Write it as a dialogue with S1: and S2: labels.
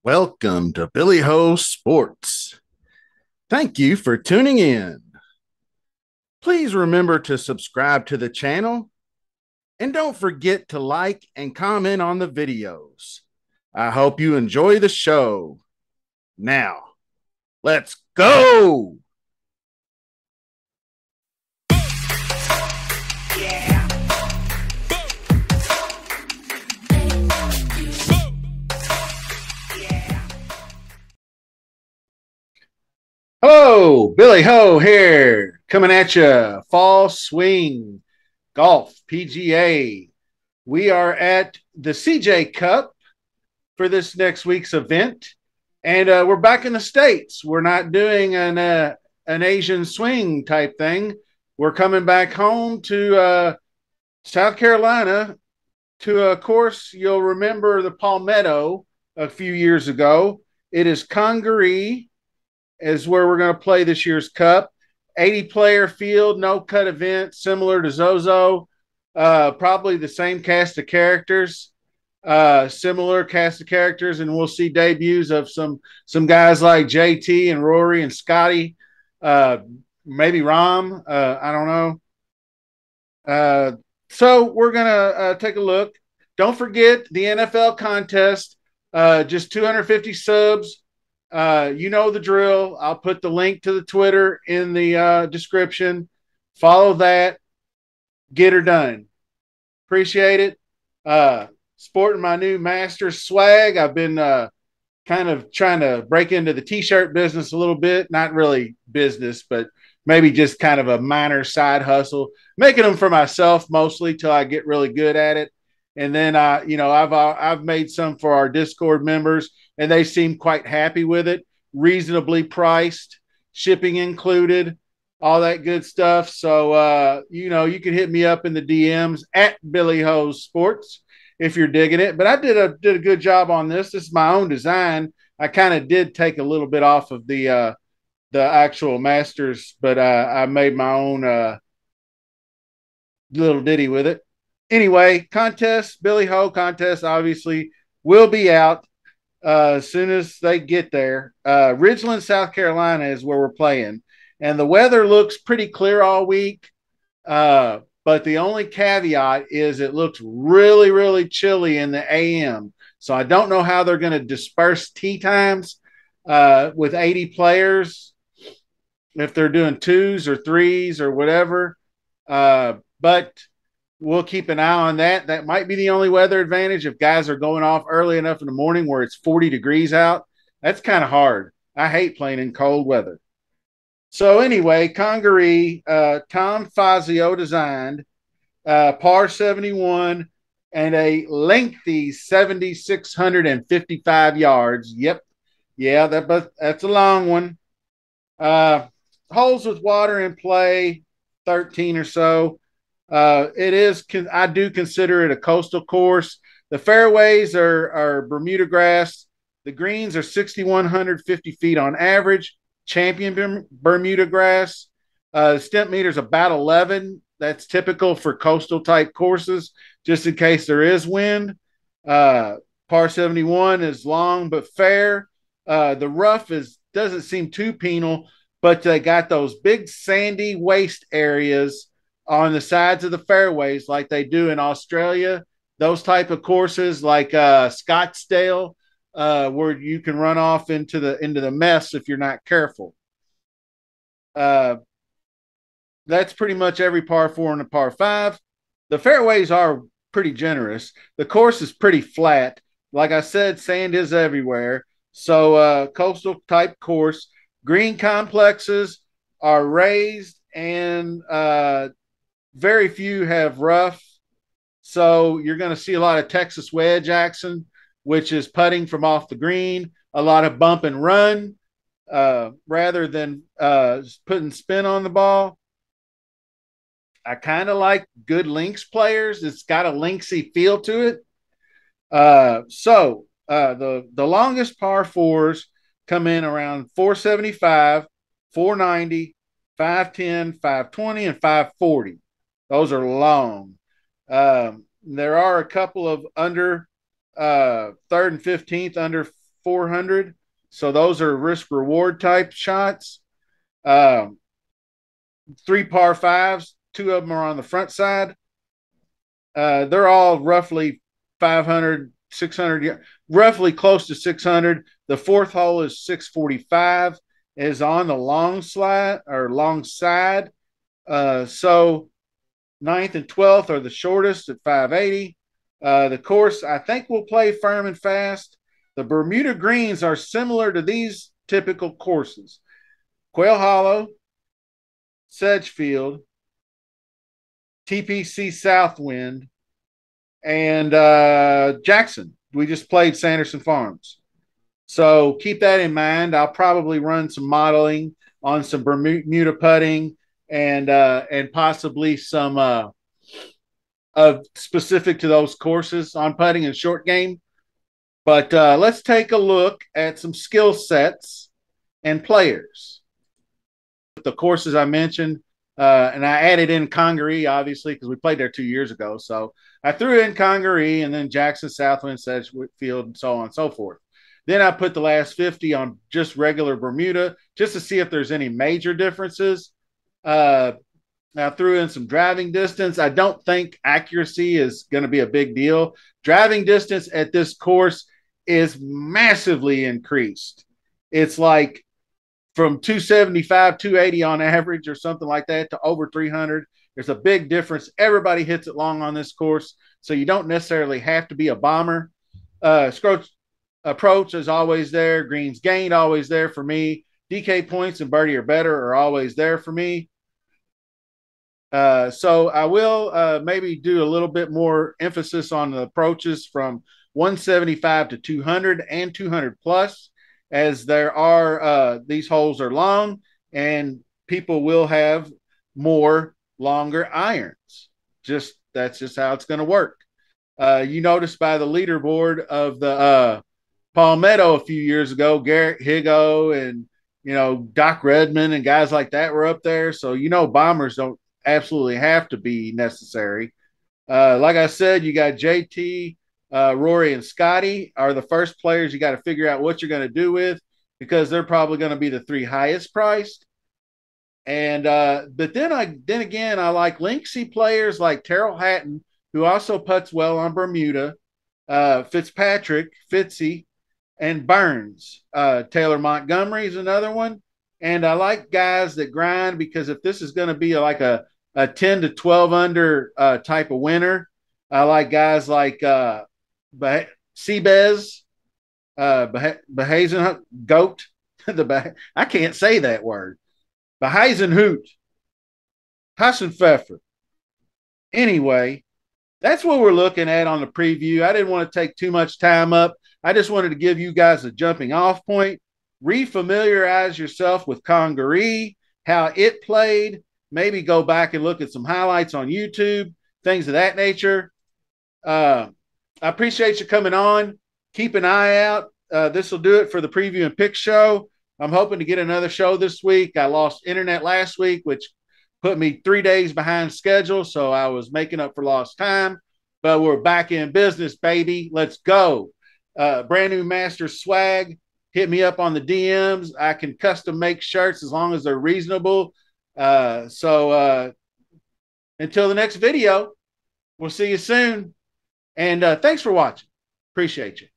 S1: Welcome to Billy Ho Sports. Thank you for tuning in. Please remember to subscribe to the channel and don't forget to like and comment on the videos. I hope you enjoy the show. Now, let's go. Hello, Billy Ho here, coming at you. Fall Swing Golf PGA. We are at the CJ Cup for this next week's event, and we're back in the States. We're not doing an Asian swing type thing. We're coming back home to South Carolina to a course you'll remember the Palmetto a few years ago. It is Congaree is where we're going to play this year's Cup. 80 player field, no cut event, similar to Zozo. Probably the same cast of characters, similar cast of characters, and we'll see debuts of some guys like JT and Rory and Scotty, maybe Rom. I don't know. So we're gonna take a look. Don't forget the NFL contest. Just 250 subs. You know the drill. I'll put the link to the Twitter in the description. Follow that. Get her done. Appreciate it. Sporting my new Masters swag. I've been kind of trying to break into the t-shirt business a little bit. Not really business, but maybe just kind of a minor side hustle. Making them for myself mostly till I get really good at it. And then I've made some for our Discord members, and they seem quite happy with it. Reasonably priced, shipping included, all that good stuff. So you can hit me up in the DMs at Billy Ho Sports if you're digging it. But I did a good job on this. This is my own design. I kind of did take a little bit off of the actual Masters, but I made my own little ditty with it. Anyway, contest, Billy Ho contest, obviously will be out as soon as they get there. Ridgeland, South Carolina is where we're playing, and the weather looks pretty clear all week. But the only caveat is it looks really, really chilly in the AM. So I don't know how they're going to disperse tee times with 80 players, if they're doing twos or threes or whatever. But we'll keep an eye on that. That might be the only weather advantage if guys are going off early enough in the morning where it's 40 degrees out. That's kind of hard. I hate playing in cold weather. So anyway, Congaree, Tom Fazio designed, par 71 and a lengthy 7,655 yards. Yep. Yeah, that's a long one. Holes with water in play, 13 or so. It is. I do consider it a coastal course. The fairways are Bermuda grass. The greens are 6,150 feet on average. Champion Bermuda grass. Stimp meter's about 11. That's typical for coastal type courses, just in case there is wind. Par 71 is long but fair. The rough doesn't seem too penal, but they got those big sandy waste areas on the sides of the fairways like they do in Australia. Those type of courses like Scottsdale, where you can run off into the mess if you're not careful. That's pretty much every par four and a par five. The fairways are pretty generous. The course is pretty flat. Like I said, sand is everywhere. So coastal type course. Green complexes are raised and very few have rough. So you're going to see a lot of Texas wedge action, which is putting from off the green, a lot of bump and run rather than putting spin on the ball. I kind of like good links players. It's got a linksy feel to it. The longest par fours come in around 475, 490, 510, 520, and 540. Those are long. There are a couple of under third and 15th under 400. So those are risk reward type shots. Um, 3 par 5s, 2 of them are on the front side. They're all roughly 500, 600, roughly close to 600. The fourth hole is 645, is on the long slide or long side. So ninth and 12th are the shortest at 580. The course, I think, will play firm and fast. The Bermuda greens are similar to these typical courses: Quail Hollow, Sedgefield, TPC Southwind, and Jackson. We just played Sanderson Farms. So keep that in mind. I'll probably run some modeling on some Bermuda putting and possibly some specific to those courses on putting and short game. But let's take a look at some skill sets and players. The courses I mentioned, and I added in Congaree, obviously, because we played there 2 years ago. So I threw in Congaree and then Jackson, Southwind, Sedgefield, and so on and so forth. Then I put the last 50 on just regular Bermuda just to see if there's any major differences. I threw in some driving distance. I don't think accuracy is going to be a big deal. Driving distance at this course is massively increased. It's like from 275, 280 on average or something like that to over 300. There's a big difference. Everybody hits it long on this course, so you don't necessarily have to be a bomber. Approach is always there. Greens gained always there for me. DK points and birdie or better are always there for me. So I will maybe do a little bit more emphasis on the approaches from 175 to 200 and 200 plus, as there are these holes are long and people will have more longer irons. That's just how it's going to work. You notice by the leaderboard of the Palmetto a few years ago, Garrett Higo and Doc Redman and guys like that were up there. So bombers don't absolutely have to be necessary. Like I said, you got JT, Rory, and Scotty are the first players you got to figure out what you're going to do with, because they're probably going to be the 3 highest priced. And but then again, I like linksy players like Terrell Hatton, who also putts well on Bermuda, Fitzpatrick, Fitzy, and Burns. Taylor Montgomery is another one. And I like guys that grind, because if this is going to be like a 10 to 12 under type of winner, I like guys like Seabez, Behazen Goat. I can't say that word. Behazen Hoot, Hassan Pfeffer. Anyway, that's what we're looking at on the preview. I didn't want to take too much time up. I just wanted to give you guys a jumping off point. Refamiliarize yourself with Congaree, how it played. Maybe go back and look at some highlights on YouTube, things of that nature. I appreciate you coming on. Keep an eye out. This will do it for the preview and pick show. I'm hoping to get another show this week. I lost internet last week, which put me 3 days behind schedule, so I was making up for lost time. But we're back in business, baby. Let's go. Brand new master swag. Hit me up on the DMs. I can custom make shirts as long as they're reasonable. So until the next video, we'll see you soon. And thanks for watching. Appreciate you.